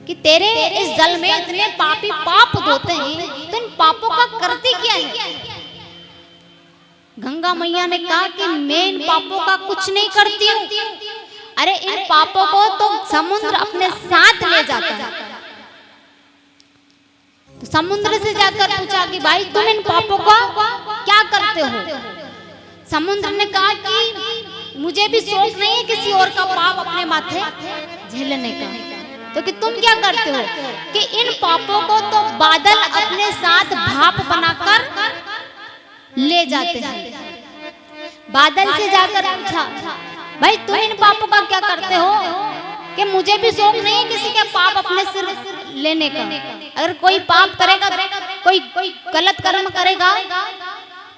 कि तेरे इस जल में इतने पापी पाप धोते हैं, तो इन पापों का करती क्या है? गंगा मैया ने कहा कि मैं इन पापों का कुछ नहीं करती हूँ। अरे इन पापों को तो समुद्र अपने साथ ले जाता है। तो समुद्र से जाकर पूछा कि भाई तुम इन पापों का क्या करते हो? समुद्र ने कहा कि मुझे भी शौक नहीं है किसी और का पाप अपने माथे झेलने का। तो कि तुम क्या करते हो? कि इन पापों को तो बादल अपने साथ भाप बनाकर ले जाते हैं। बादल से जाकर पूछा, भाई तुम इन पापों का क्या करते हो? कि मुझे भी शौक नहीं है किसी के पाप अपने सिर लेने का। अगर कोई पाप करेगा, कोई गलत कर्म करेगा,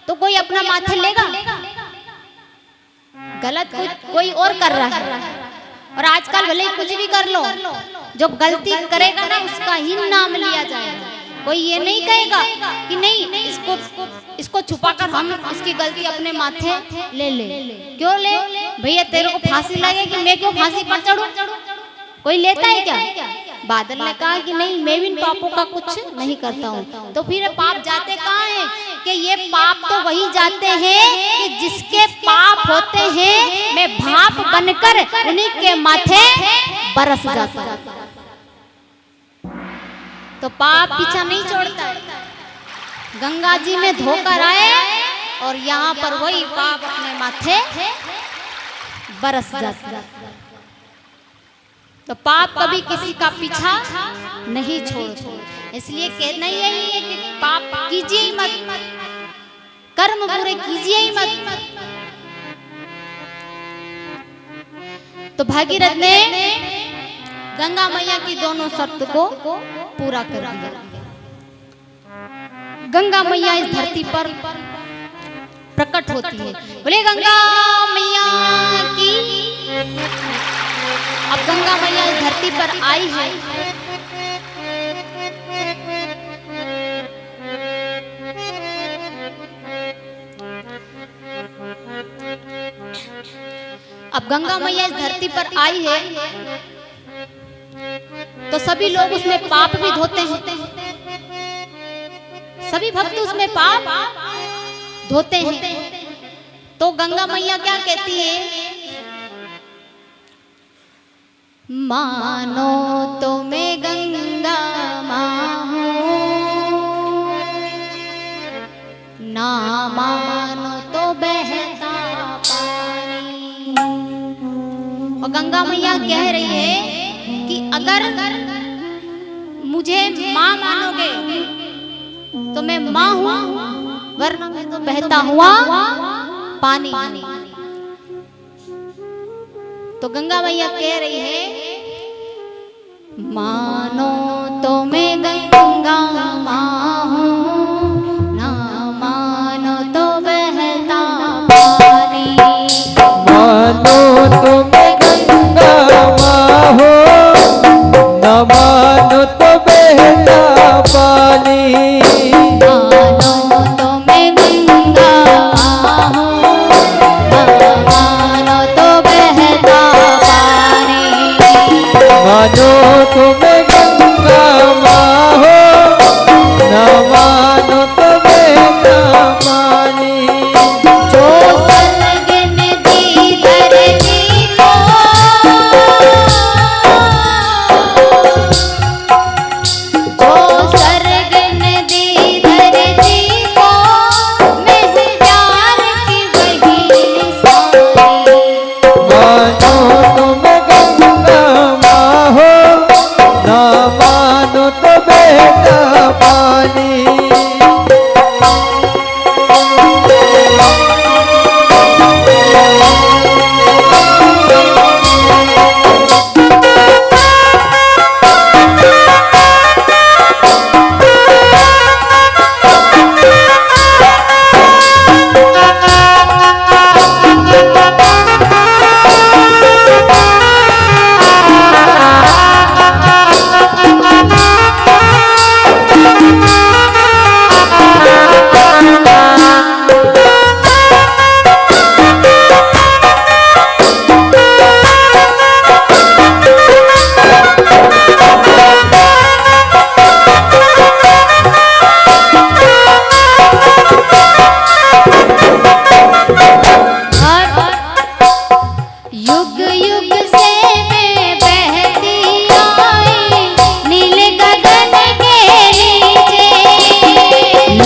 तो कोई अपना माथे लेगा? गलत कोई और कर रहा है। और आजकल भले ही कुछ भी कर लो, जो गलती करेगा ना उसका ही नाम लिया जाएगा। कोई ये नहीं कहेगा कि नहीं इसको छुपाकर हम इसकी गलती अपने माथे ले ले। क्यों ले? भैया तेरे को फांसी लगेगी, मैं क्यों फांसी पर चढ़ूं? कोई लेता है क्या? बादल ने कहा कि नहीं, मैं भी इन पापों का कुछ नहीं करता हूँ। तो फिर पाप जाते कहाँ हैं? कि ये पाप तो वही जाते हैं कि जिसके पाप होते हैं मैं भाप बनकर उन्हीं के माथे बरस जाता है। तो पाप पीछा नहीं छोड़ता है। गंगा जी में धोकर आए और यहाँ पर वही पाप अपने माथे बरस जाता है। तो पाप कभी किसी का पीछा नहीं छोड़ते। इसलिए कहना यही है कि पाप कीजिए ही मत, कर्म बुरे कीजिए ही मत। तो भागीरथ ने गंगा मैया की दोनों शर्त को पूरा कर दिया। गंगा मैया इस धरती पर प्रकट होती है। बोले गंगा मैया की। अब गंगा मैया इस धरती पर आई है। अब गंगा मैया इस धरती पर आई है तो सभी लोग उसमें पाप भी धोते हैं। सभी भक्त उसमें पाप धोते हैं। तो गंगा मैया क्या कहती है? मानो तो मैं गंगा माँ हूँ, ना मानो तो बहता पानी। और गंगा मैया कह रही है कि अगर मुझे माँ मानोगे तो मैं माँ हूँ, वरना मैं तो बहता हुआ पानी। तो गंगा मैया कह रही है मानो तो मैं गंगा माँ हूँ, ना मानो तो बहता पानी। मानो तो मैं गंगा माँ हूँ, ना मानो तो बहता पानी। मानो तो मैं गंगा माँ हूँ, ना मानो तो बहता पानी। मानो तो मैं गंगा माँ हूँ, ना मानो तो बहता पानी। जो स्वर्ग नदी धरती को, जो स्वर्ग नदी धरती को मैं प्यार की वही निशानी। मानो तो मैं गंगा माँ हूँ, ना मानो तो बहता पानी।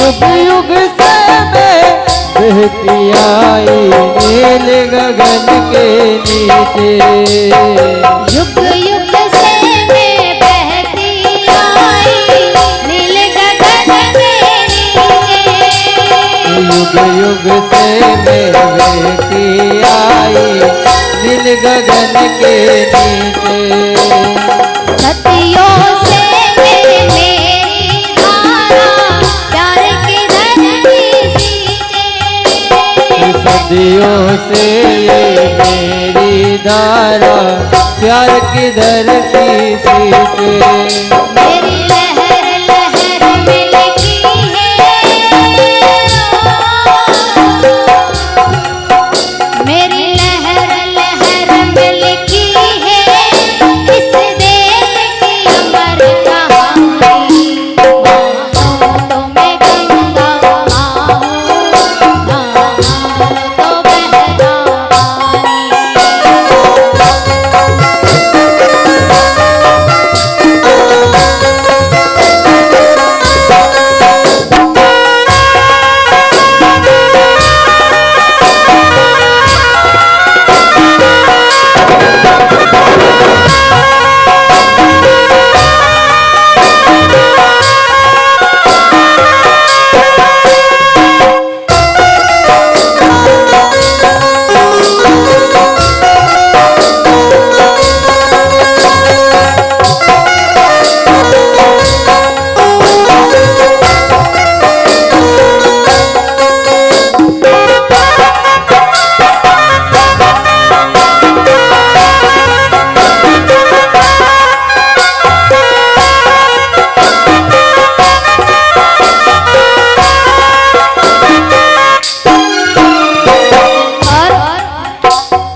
युग युग से मैं बहती आई नील गगन के नीचे। युग युग से मैं बहती आई नील गगन के नीचे। युग युग से मैं बहती आई नील गगन के नीचे। सदियों से मेरी धारा प्यार की धरती सींचे। सदियों से मेरी धारा प्यार की धरती सींचे। मेरी लहर लहर में लिखी है, मेरी लहर लहर में लिखी है इस देश की अमर कहानी। माँ हूँ तो मैं गंगा, माँ हूँ ना मानो तो बहता पानी।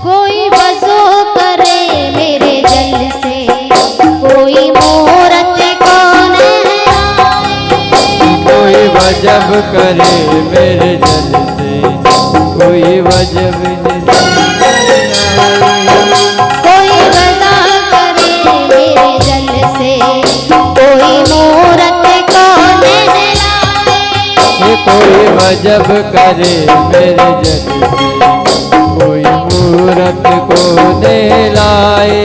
कोई वज़ू करे मेरे जल से, कोई मूरत को नहलाए। कोई वजब करे मेरे जल से, कोई वजब कोई वज़ा करे मेरे जल से, कोई मूरत को नहलाए। कोई वजब करे मेरे जल से, कोई मूरत को नहलाए।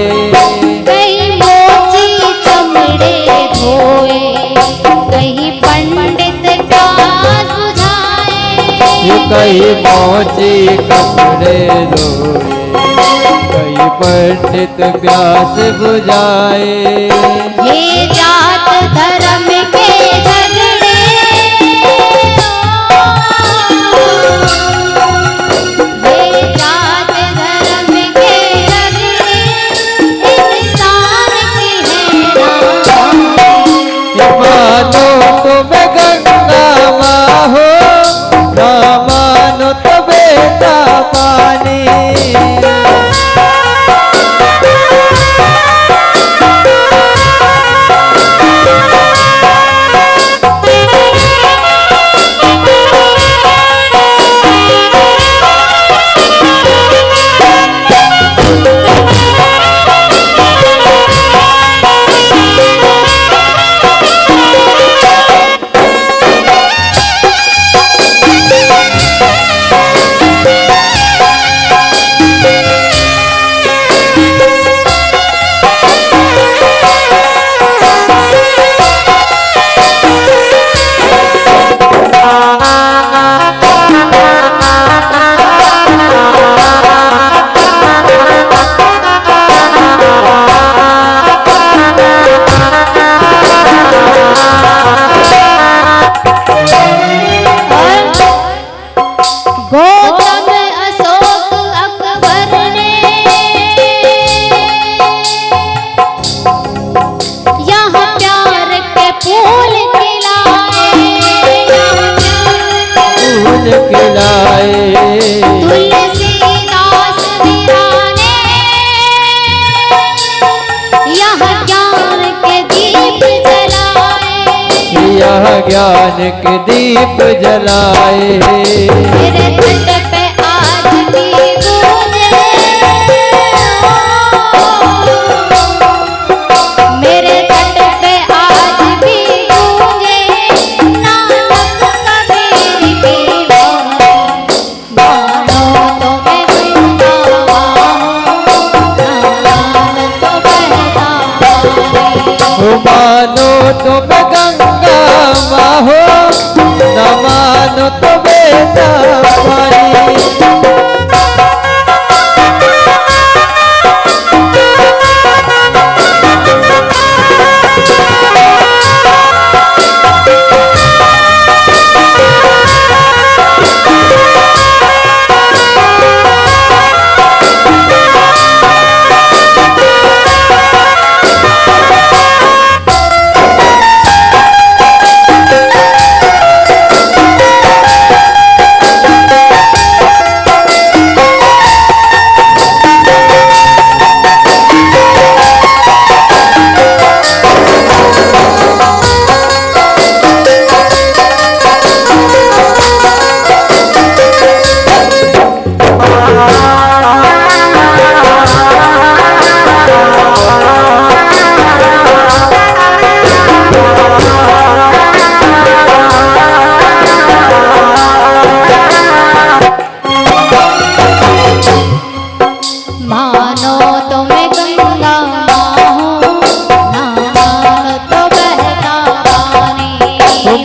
कहीं मोची चमड़े धोए, कहीं पंडित प्यास बुझाए। कई मोची कपड़े धोए, कई पंडित प्यास बुझाए। ये जात धर्म के झगड़े, ये जात धर्म के झगड़े इंसान की है नादानी। मानो तुम गंगा माँ हो, ना मानो तो बेटा पानी। गौतम अशोक अकबर ने यहाँ प्यार के फूल खिलाए। फूल खिलाए तुलसीदास वीराने यहाँ ज्ञान के दीप जलाए। यह ज्ञान के दीप जलाए। मेरे तट पे आज भी गूंजे, मेरे तट पे आज भी गूंजे नानक का मानो तो मैं गंगा माँ हो, न मानो तो बेटा पानी।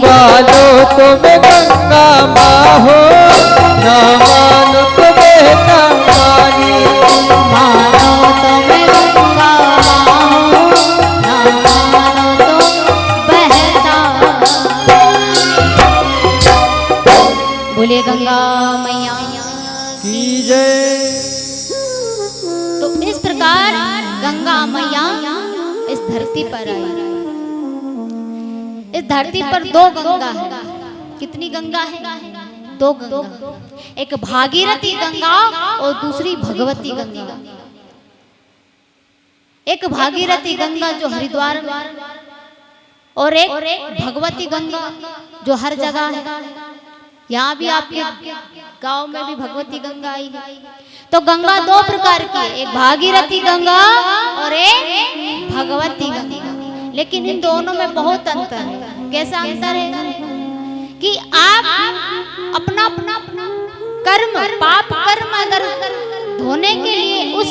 मानो तो मैं गंगा माँ हो, न मानो तो बेटा पानी। मानो तो मैं गंगा हूँ, ना मानो तो बहता। बोलिए गंगा मैया की जय। तो इस प्रकार गंगा मैया इस धरती पर आई। इस धरती पर दो गंगा है। कितनी गंगा है? दो गंगा। एक भागीरथी गंगा और दूसरी भगवती गंगा। एक भागीरथी गंगा जो हरिद्वार में, और एक भगवती गंगा जो हर जगह है। यहाँ भी आपके गांव में भी भगवती गंगा आई है। तो गंगा दो प्रकार की, एक भागीरथी गंगा और एक भगवती गंगा। लेकिन इन दोनों में बहुत अंतर है। कैसा अंतर है? कि आप अपना अपना कर्म, पाप कर्म अगर धोने के लिए उस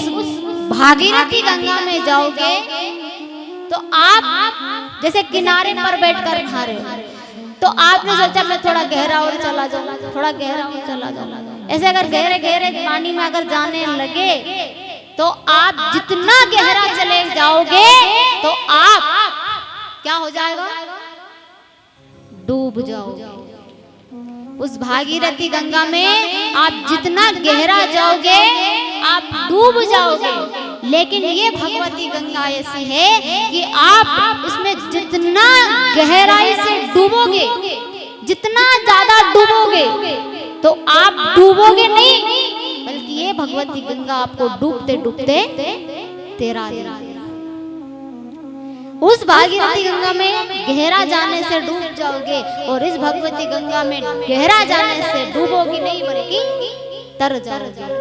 भागीरथी गंगा में जाओगे तो आप जैसे किनारे पर बैठकर नहा रहे हो, तो आपने सोचा मैं थोड़ा गहरा और चला जाऊं, थोड़ा गहरा और चला जाऊं। ऐसे अगर गहरे गहरे पानी में अगर जाने लगे तो आप जितना गहरा चले जाओगे तो आप क्या हो जाएगा? डूब जाओगे। उस भागीरथी गंगा में आप जितना गहरा जाओगे आप डूब जाओगे। लेकिन ये भगवती गंगा ऐसी है कि आप इसमें जितना गहराई से डूबोगे, जितना ज्यादा डूबोगे तो आप डूबोगे नहीं, बल्कि ये भगवती गंगा आपको डूबते डूबते तेरा देगी। उस भागीरथी गंगा में गहरा जाने से डूब जाओगे और इस भगवती गंगा में गहरा जाने से डूबोगी नहीं, बल्कि तर जाओगे।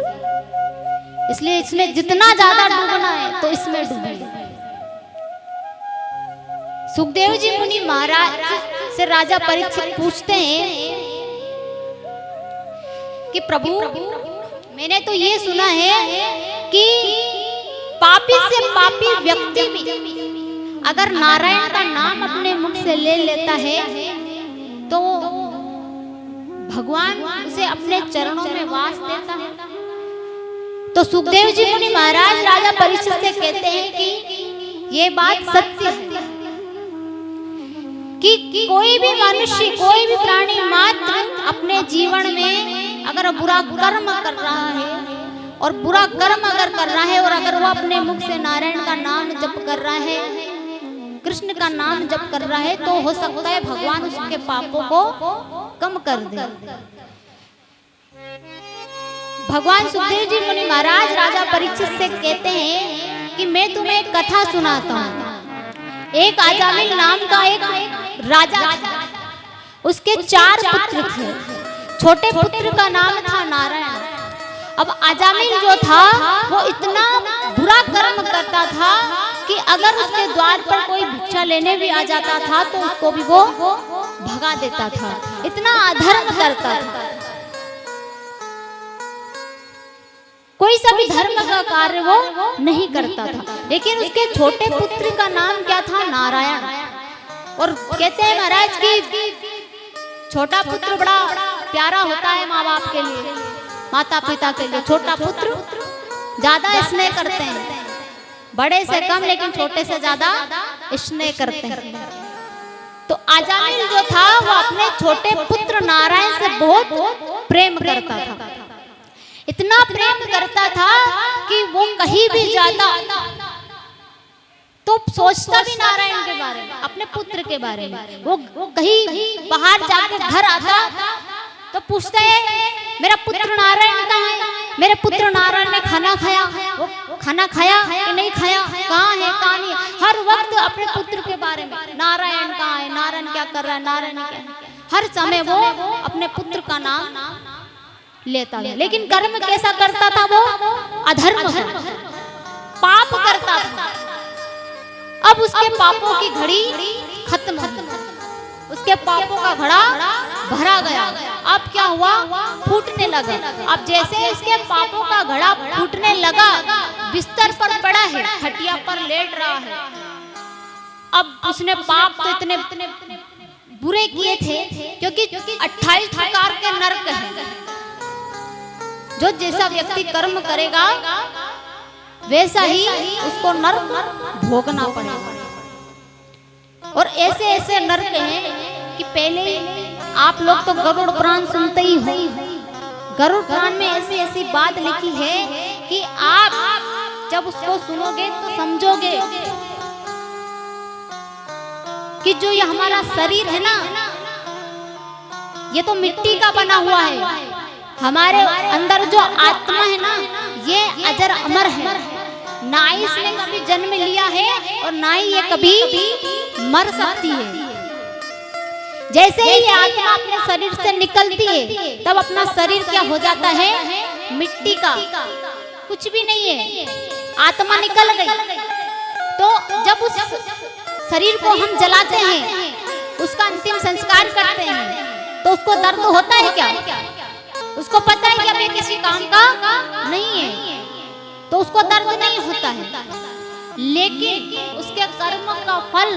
इसलिए इसमें जितना ज्यादा डूबना है तो इसमें डूबिए। सुखदेव जी मुनि महाराज से राजा परीक्षित पूछते हैं कि प्रभु, मैंने तो ये सुना है कि पापी से पापी व्यक्ति भी अगर नारायण का नाम अपने मुख से ले लेता है तो भगवान उसे अपने चरणों में वास देता है। तो सुखदेव जी मुनि महाराज राजा परीक्षित से कहते हैं कि ये बात सत्य है कि कोई भी मनुष्य, कोई भी प्राणी मात्र अपने जीवन में अगर बुरा कर्म कर रहा है और बुरा कर्म अगर कर रहा है और अगर वो अपने मुख से नारायण का नाम जप कर रहा है, कृष्ण का नाम जप कर रहा है, तो हो सकता है भगवान उसके पापों को कम कर दे। भगवान सुखदेव जी मुनि महाराज राजा परीक्षित से कहते हैं कि मैं तुम्हें एक कथा सुनाता हूँ। एक अजामिल नाम का एक राजा था, उसके 4 पुत्र थे। छोटे पुत्र का नाम था नारायण। अब अजामिल जो था वो इतना बुरा कर्म करता था कि अगर उसके द्वार पर कोई भिक्षा लेने भी आ जाता था तो उसको भी वो भगा देता था। इतना अधर्म करता था। कोई सा भी धर्म का कार्य वो नहीं करता था। लेकिन उसके छोटे पुत्र का नाम क्या था? नारायण। और कहते हैं महाराज कि छोटा पुत्र बड़ा प्यारा होता है माँ बाप के लिए, माता पिता के लिए। छोटा पुत्र ज्यादा स्नेह करते हैं, बड़े से कम लेकिन छोटे से ज्यादा स्नेह करते हैं। तो अजामिल जो था वो अपने छोटे पुत्र नारायण से बहुत प्रेम करता था, इतना प्रेम करता था कि वो कहीं भी जाता तो सोचता भी नारायण के बारे में, अपने पुत्र के बारे में। वो कहीं बाहर जाकर घर आता तो पूछता है मेरा पुत्र नारायण कहाँ है, मेरे पुत्र नारायण ने खाना खाया, वो खाना खाया कि नहीं खाया, कहाँ है कहाँ नहीं। हर वक्त अपने पुत्र के बारे में, नारायण कहाँ है, नारायण क्या कर रहा है, नारायण क्या है, हर समय वो अपने पुत्र का नाम लेता था। लेकिन कर्म कैसा करता था वो? अधर्म का, पाप करता था। अब उसके पापों की घड़ी खत्म हुई, उसके पापों का घड़ा भरा गया। अब क्या हुआ? फूटने लगा। अब जैसे उसके पापों का घड़ा फूटने लगा, बिस्तर पर पड़ा है, खटिया पर लेट रहा है। अब उसने पाप तो इतने बुरे किए थे, क्योंकि 28 प्रकार के नरक हैं। जो जैसा व्यक्ति कर्म करेगा वैसा ही उसको नरक भोगना पड़ेगा। और ऐसे ऐसे नरक हैं कि पहले आप लोग तो गरुड़ पुराण सुनते ही हो। गरुड़ पुराण में ऐसी ऐसी बात लिखी है कि आप जब उसको सुनोगे तो समझोगे कि जो ये हमारा शरीर है ना, ये तो मिट्टी का बना हुआ है। हमारे अंदर जो आत्मा है ना, ये अजर अमर है, ना ही इसने कभी जन्म लिया है और ना ही ये कभी मर सकती है। जैसे ही ये आत्मा अपने शरीर से निकलती है तब अपना शरीर क्या हो जाता है? मिट्टी का, कुछ भी नहीं है, आत्मा निकल गई। तो जब उस शरीर को हम जलाते हैं, उसका अंतिम संस्कार करते हैं, तो उसको दर्द होता है क्या? उसको पता है कि अब ये किसी काम का नहीं है, तो उसको दर्द नहीं होता है। लेकिन उसके कर्म का फल